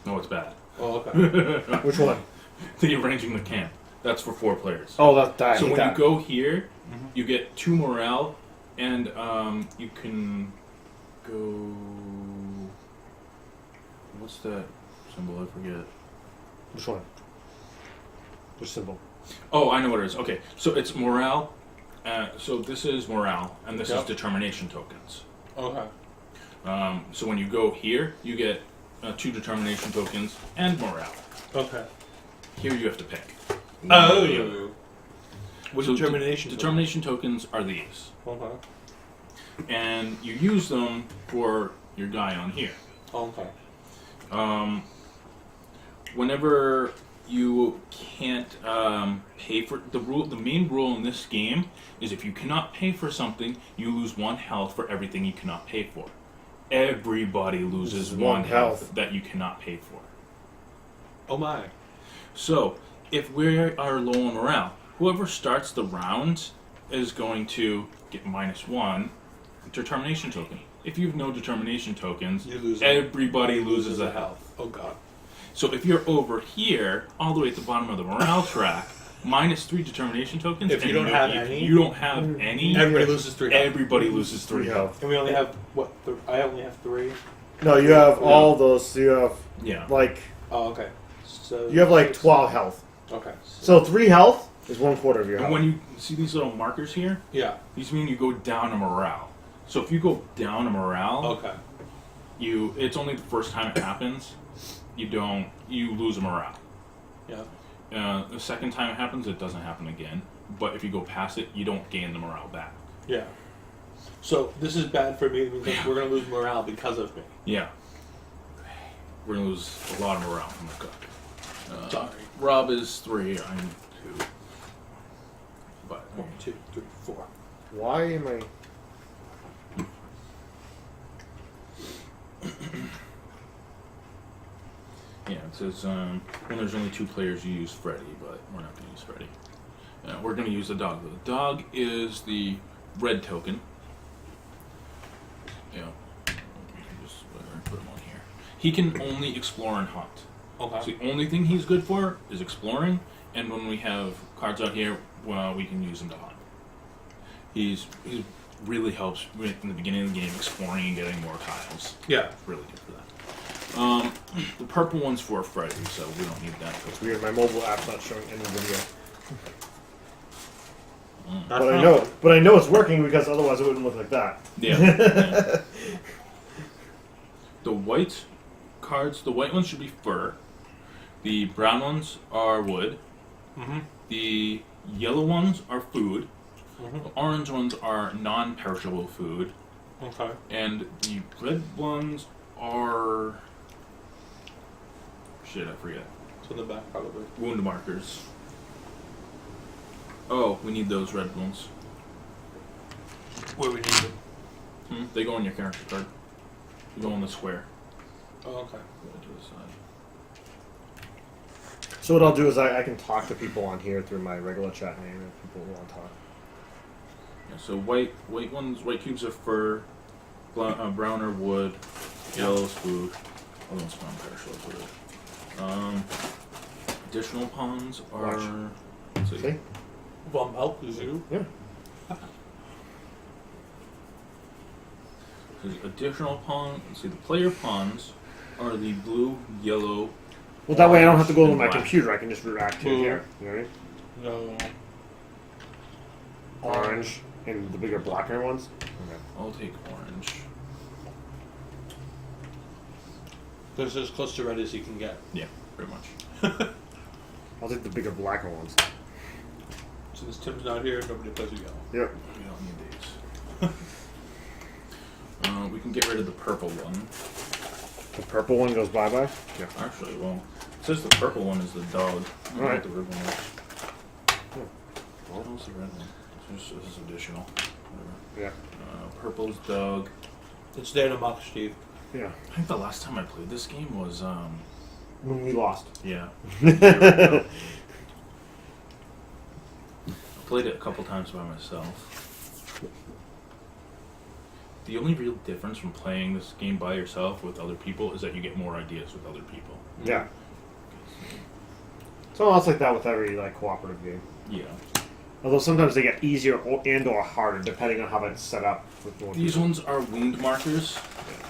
No, it's bad. Oh, okay. Which one? The arranging the camp. That's for 4 players. Oh, that. So when you go here, Mhm. you get 2 morale, and you can go. What's that symbol? I forget. Which one? Which symbol? Oh, I know what it is. Okay, so it's morale. So this is morale, and this is Yep. determination tokens. Okay. So when you go here, you get 2 determination tokens and morale. Okay. Here you have to pick. Oh. What So determination? determination tokens are these, Okay. and you use them for your guy on here. Okay. Whenever you can't pay for the main rule in this game is if you cannot pay for something, you lose 1 health for everything you cannot pay for. Everybody loses 1 health that you cannot pay for. Oh my. So if we are low on morale, whoever starts the round is going to get -1 determination token. If you have no determination tokens, You lose. everybody loses a health. Oh god. So if you're over here, all the way at the bottom of the morale track, -3 determination tokens. If you and don't have any? you don't have any. Everybody loses 3 health. Everybody loses 3 health. And we only have what? I only have 3. No, you have all those. You have Yeah. like Oh, okay. So you have like 12 health. Okay. So 3 health is 1/4 of your And health. when you see these little markers here, Yeah. these mean you go down a morale. So if you go down a morale, Okay. it's only the first time it happens. You lose a morale. Yeah. The second time it happens, it doesn't happen again. But if you go past it, you don't gain the morale back. Yeah. So this is bad for me because we're gonna lose morale because of me. Yeah. We're going to lose a lot of morale from the cook. Sorry. Rob is 3, I'm 2. But 1, 2, 3, 4. Why am I? yeah, it says when there's only 2 players, you use Freddy, but we're not going to use Freddy. We're going to use the dog. The dog is the red token. Yeah. You can just put him on here. He can only explore and hunt. Okay. So the only thing he's good for is exploring, and when we have cards out here, well, we can use him to hunt. He really helps in the beginning of the game exploring and getting more tiles. Yeah. Really good for that. The purple one's for Freddy, so we don't need that. It's weird. My mobile app's not showing any video. That's But I know it's working because otherwise it wouldn't look like that. Yeah. The white cards, the white ones should be fur. The brown ones are wood. Mm-hmm. The yellow ones are food. Mm-hmm. The orange ones are non-perishable food. Okay. And the red ones are... Shit, I forget. So in the back, probably. Wound markers. Oh, we need those red ones. Where we need them. They go on your character card. They go on the square. Oh, okay. Go to the side. So what I'll do is I can talk to people on here through my regular chat name if people want to talk. Yeah, so white cubes are fur, brown are wood, yellow's food. Other one's non-perishable food. Additional pawns are. Watch. Let's see. See? Well, help is you. Yeah. There's additional pawn. Let's see. The player pawns are the blue, yellow. Well, that way I don't have to go to and my black. computer. I can just react to it Blue. here. You know what I mean? No. Orange and the bigger blacker ones. Okay. I'll take orange. This is as close to red as you can get. Yeah, pretty much. I'll take the bigger blacker ones. Since Tim's not here, nobody plays with yellow. Yep. We don't need these. We can get rid of the purple one. The purple one goes bye-bye? Yeah. Actually, well, it says the purple one is the dog. I don't know Alright. what the red one is. What else is the red one? This is additional. Whatever. Yeah. Purple's dog. It's there to mock Steve. Yeah. I think the last time I played this game was, When we lost. yeah. I played it a couple times by myself. The only real difference from playing this game by yourself with other people is that you get more ideas with other people. Yeah. It's almost like that with every cooperative game. Yeah. Although sometimes they get easier and/or harder depending on how it's set up. With more These people. ones are wound markers.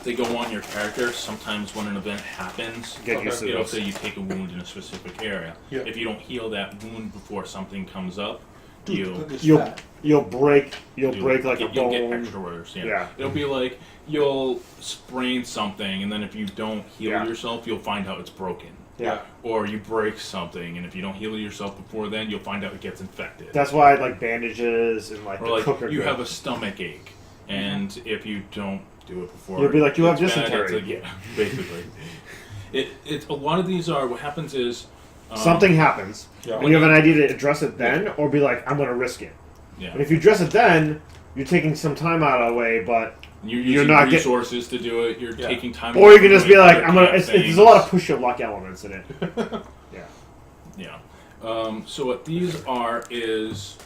They go on your character. Sometimes when an event happens, Get used to it'll this. say you take a wound in a specific area. Yeah. If you don't heal that wound before something comes up, Dude, look at this You'll fat. break you'll like a you'll get bone. extra worse. Yeah. Yeah. It'll be like you'll sprain something, and then if you don't heal Yeah. yourself, you'll find out it's broken. Yeah. Or you break something, and if you don't heal yourself before then, you'll find out it gets infected. That's why bandages and or the like cooker. you good. have a stomach ache, and if you don't do it before, You'll be like, you have it's bad, dysentery. it's like, yeah, basically. It a lot of these are what happens is Something happens. Yeah. And you have an idea to address it then, or be like, I'm going to risk it. Yeah, And if you address it then, you're taking some time out of the way, but you're you're using not get- resources to do it. You're Yeah. taking time. or away you can from just be doing like, other I'm gonna. things. There's a lot of push your luck elements in it. Yeah. Yeah. So what these are is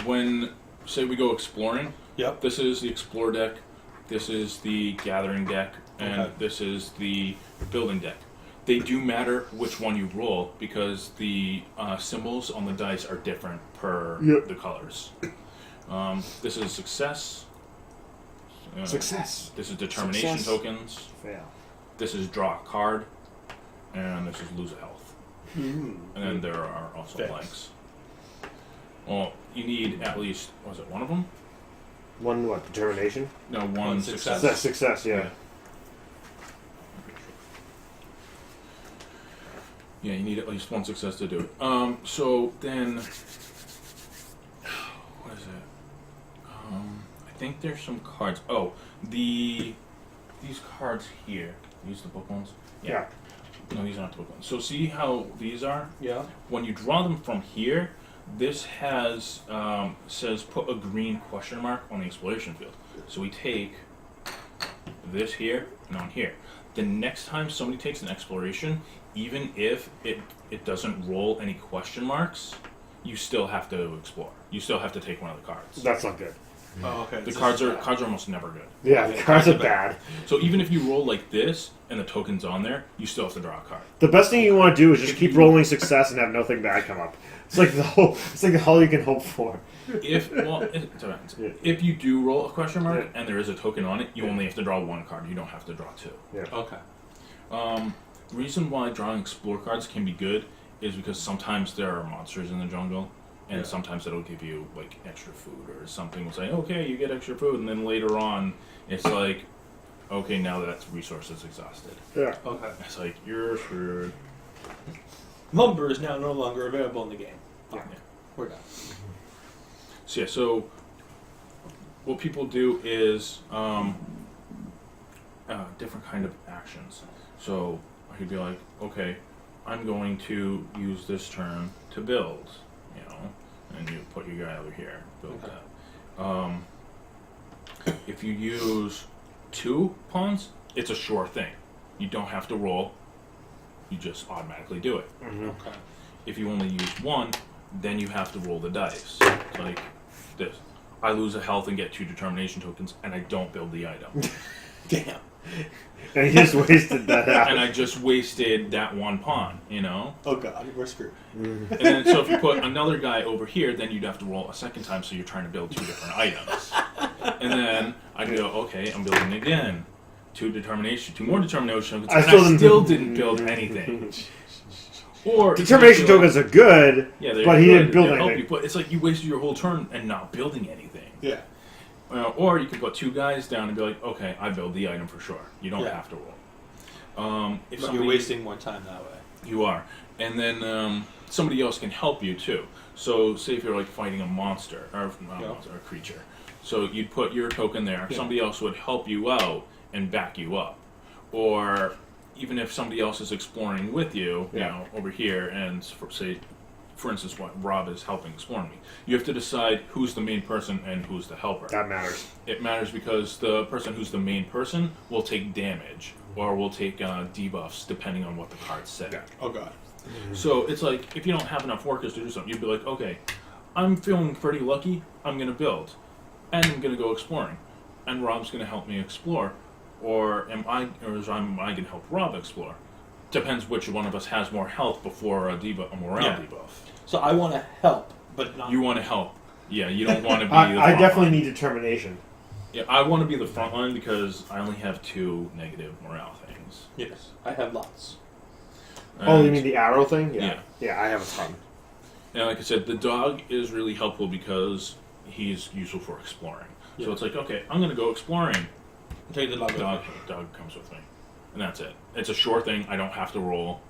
when, say, we go exploring. Yep. This is the explore deck. This is the gathering deck, and Okay. this is the building deck. They do matter which one you roll because the symbols on the dice are different per Yep. the colors. This is success. Success. This is determination Success. tokens. Fail. This is draw a card, and this is lose a health. Mm. And then there are also Fails. blanks. Well, you need at least, was it one of them? One what? Determination. No, one One success. success. Success. Yeah. Yeah, you need at least one success to do it. So then, what is it? I think there's some cards. Oh, these cards here. These are the book ones. Yeah. No, these aren't the book ones. So see how these are? Yeah. When you draw them from here, this has says put a green question mark on the exploration field. So we take this here and on here. The next time somebody takes an exploration, even if it doesn't roll any question marks, you still have to explore. You still have to take one of the cards. That's not good. Oh, okay. The This cards is are bad. cards are almost never good. Yeah, the cards are bad. So even if you roll like this and the token's on there, you still have to draw a card. The best thing you want to do is just keep rolling success and have nothing bad come up. It's like all you can hope for. If it depends. Yeah. If you do roll a question mark Yeah. and there is a token on it, you Yeah. only have to draw one card. You don't have to draw two. Yeah. Okay. Reason why drawing explore cards can be good is because sometimes there are monsters in the jungle, and Yeah. sometimes it'll give you like extra food or something. Will say, okay, you get extra food, and then later on, it's like, okay, now that resource is exhausted. Yeah. Okay. It's like you're screwed. Lumber is now no longer available in the game. Fine. Yeah. We're done. So yeah, so what people do is different kind of actions. So I could be like, okay, I'm going to use this turn to build, and you put your guy over here, build Okay. that. If you use 2 pawns, it's a sure thing. You don't have to roll. You just automatically do it. Mm-hmm. Okay. If you only use 1, then you have to roll the dice. It's like this. I lose a health and get 2 determination tokens, and I don't build the item. Damn. And he just wasted that out. And I just wasted that 1 pawn, Oh god, we're screwed. And then, so if you put another guy over here, then you'd have to roll a second time, so you're trying to build 2 different items. And then I'd go, okay, I'm building again. 2 more determination tokens, and I still didn't build anything. Or Determination tokens are good, yeah, they're but he good, didn't build they'll help anything. you, but it's like you wasted your whole turn and not building anything. Yeah. Or you could put 2 guys down and be like, okay, I build the item for sure. You don't Yeah. have to roll. If But somebody, you're wasting more time that way. You are. And then somebody else can help you too. So say if you're like fighting a monster, or not a monster, a creature. So you'd put your token there. Yeah. Somebody else would help you out and back you up. Or even if somebody else is exploring with you, Yeah. over here, and for instance, what Rob is helping exploring me, you have to decide who's the main person and who's the helper. That matters. It matters because the person who's the main person will take damage or will take debuffs depending on what the cards say. Yeah. Oh god. So it's like if you don't have enough workers to do something, you'd be like, okay, I'm feeling pretty lucky. I'm gonna build, and I'm gonna go exploring. and Rob's going to help me explore, or am I going to help Rob explore? Depends which one of us has more health before a morale Yeah. debuff. So I want to help, but not. You want to help. Yeah, you don't want to be I the front definitely line. need determination. Yeah, I want to be the front line because I only have 2 negative morale things. Yes, I have lots. Oh, you And- mean the arrow thing? Yeah. Yeah, I have a ton. And like I said, the dog is really helpful because he's useful for exploring. Yeah. So it's like, okay, I'm going to go exploring. Take the dog. Dog comes with me. And that's it. It's a sure thing. I don't have to roll.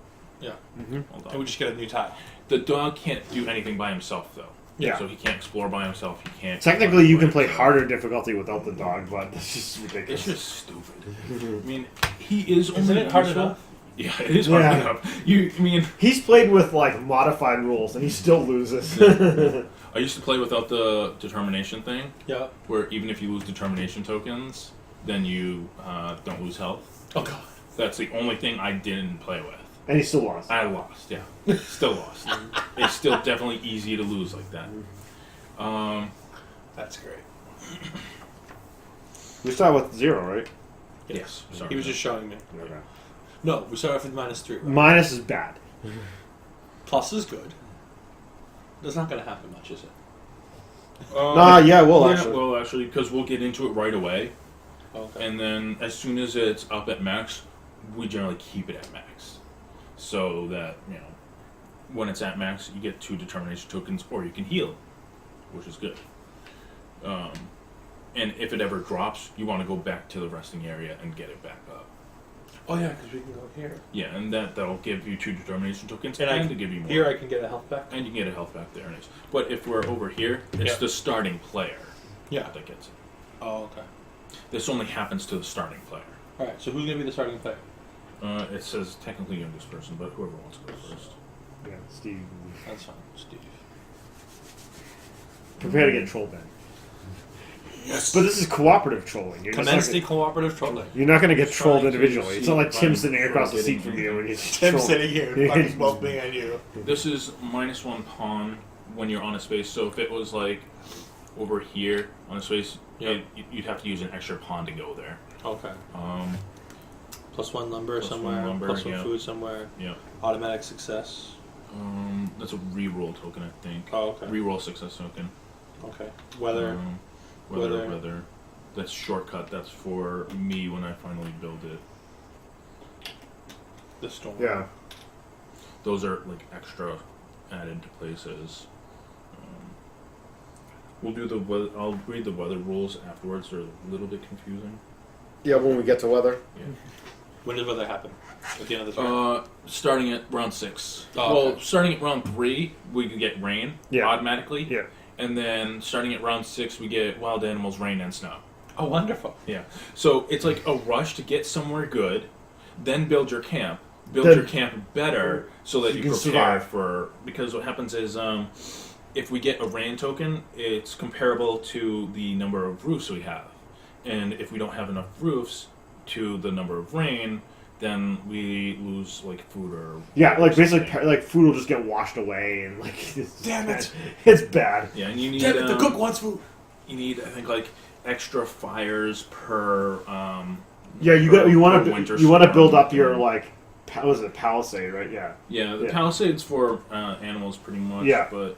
Yeah. Hold And we on. just get a new tile. The dog can't do anything by himself, though. Yeah. So he can't explore by himself. He can't. Technically, you can play himself. harder difficulty without the dog, but that's just ridiculous. It's just stupid. I mean, he is only Isn't it hard useful- enough? Yeah, it is hard Yeah. enough. I mean, He's played with like modified rules, and he still loses. I used to play without the determination thing, Yeah. where even if you lose determination tokens, then you don't lose health. Oh god. That's the only thing I didn't play with. And he still lost. I lost, yeah. Still lost. It's still definitely easy to lose like that. That's great. We start with 0, right? Yes. Sorry. He was just showing me. Okay. No, we start off with -3. Right? Minus is bad. Plus is good. That's not going to happen much, is it? Yeah, well, yeah, actually. well, actually, because we'll get into it right away, Okay. and then as soon as it's up at max, we generally keep it at max, so that when it's at max, you get 2 determination tokens, or you can heal, which is good. And if it ever drops, you want to go back to the resting area and get it back up. Oh yeah, because we can go here. Yeah, and that'll give you 2 determination tokens, And and to give you more. Here I can get a health back. And you can get a health back there. But if we're over here, it's Yeah. the starting player Yeah. that gets it. Oh, okay. This only happens to the starting player. All right. So who's going to be the starting player? It says technically youngest person, but whoever wants to go first. Yeah, Steve. That's fine, Steve. Prepare to get trolled then. Yes. But this is cooperative trolling. You're, Commence the just cooperative trolling. you're not going to get Just trolled trying to individually. It's not like see Tim if sitting I'm across the getting seat from you and he's Tim trolled. sitting here, fucking bumping at you. This is -1 pawn when you're on a space. So if it was like over here on a space, Yeah. you'd have to use an extra pawn to go there. Okay. +1 lumber Plus somewhere. one lumber, +1 yeah. food somewhere. Yeah. Automatic success. That's a reroll token, I think. Oh, okay. Reroll success token. Okay. Weather. Weather. Weather. That's shortcut. That's for me when I finally build it. The storm. Yeah. Those are like extra added to places. We'll do the weather. I'll read the weather rules afterwards. They're a little bit confusing. Yeah, when we get to weather. Yeah. When does weather happen? At the end of the turn? Starting at round 6. Oh, Well, okay. starting at round 3, we can get rain automatically. Yeah. And then starting at round 6, we get wild animals, rain, and snow. Oh, wonderful. Yeah. So it's like a rush to get somewhere good, then build your camp. Build Then- your camp better so that you you can prepare survive. for. Because what happens is, if we get a rain token, it's comparable to the number of roofs we have. And if we don't have enough roofs to the number of rain, then we lose like food or Yeah, like basically, something. like food will just get washed away, and like it's Damn it. it's bad. Yeah, and you need Damn it, the cook wants food. you need I think like extra fires per Yeah, you per- got you per want winter to build storm. up your like what was it, palisade, right? Yeah. Yeah, the Yeah. palisades for animals pretty much. Yeah. But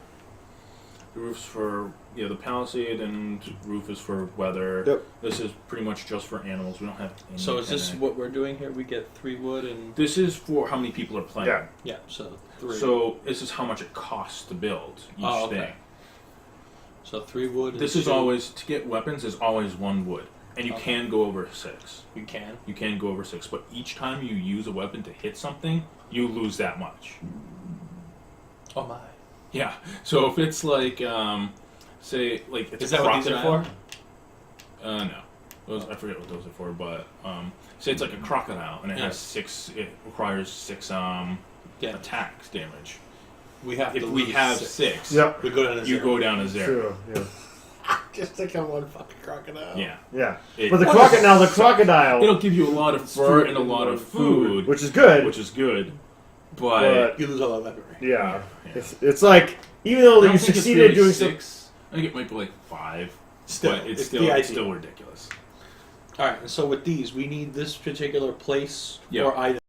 the roofs for the palisade and roof is for weather. Yep. This is pretty much just for animals. We don't have any. So is this any- what we're doing here? We get 3 wood and... This is for how many people are playing. Yeah. Yeah, so 3. So this is how much it costs to build each Oh, okay. thing. So 3 wood and This is 2. always to get weapons is always 1 wood, and you Okay. can go over 6. We can. You can go over 6, but each time you use a weapon to hit something, you lose that much. Oh my. Yeah. So if it's like, say, like it's Is a that what these are crocodile. for? No. Those I forget what those are for, but say it's like a crocodile and it Yeah. has 6. It requires 6 Yeah. attacks damage. We have If to we lose have 6. 6, Yep. We go down to you 0. go down to 0. True. Yeah. Just to kill one fucking crocodile. Yeah. Yeah. It- But the What crocodile, It'll give you a lot of fur and a lot of food, which is good. which is good, But You lose all that weaponry. yeah, Yeah. it's like even though I don't you think it's succeeded really doing something. 6. I think it might be like 5. Still, but it's it's still the it's idea. still ridiculous. All right, and so with these, we need this particular place Yeah. or item